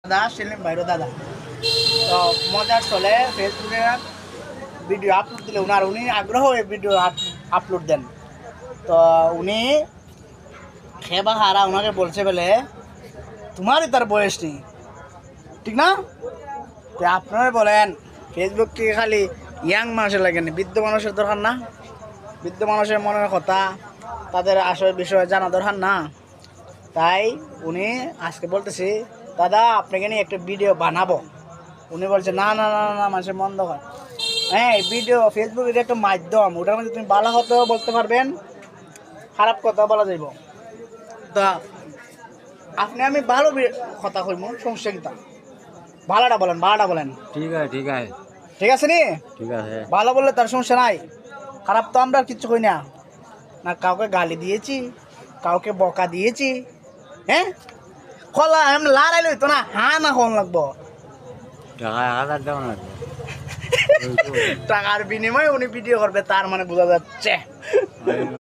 দাদা সেলিম ভাইরো দাদা তো মজার চলে ফেসবুকে ভিডিও আপলোড দিলে উনি আগ্রহ হয়ে ভিডিও আপলোড দেন। তো উনি খেবা হারা ওনাকে বলছে বলে তোমারই তার বয়স নেই, ঠিক না? তো আপনারা বলেন ফেসবুক কি খালি ইয়াং মানুষের লাগেনি, বৃদ্ধ মানুষের দরকার না? বৃদ্ধ মানুষের মনের কথা তাদের আসল বিষয়ে জানা দরকার না? তাই উনি আজকে বলতেছি দাদা আপনাকে নিয়ে একটা ভিডিও বানাবো। উনি বলছে না না না না মানুষের মন দরকার। হ্যাঁ, ভিডিও ফেসবুক এটা একটা মাধ্যম, ওটার মধ্যে তুমি ভালো কথাও বলতে পারবেন, খারাপ কথা বলা যাইব। তা আপনি আমি ভালো কথা কইব, সমস্যা কিতা? ভালোটা বলেন, ভালোটা বলেন। ঠিক আছে ঠিক আছে ঠিক আছে নি? ঠিক আছে। ভালো বললে তার সমস্যা নাই, খারাপ তো আমরা কিচ্ছু কই না। না কাউকে গালি দিয়েছি, কাউকে বকা দিয়েছি? হ্যাঁ, খোলা আমি লড়াই লইতো না, হ্যাঁ না কোন লাগবো? টাকা 1000 দেওয়া লাগবে। টাকার বিনিময়ে উনি ভিডিও করবে, তার মানে বোঝা যাচ্ছে।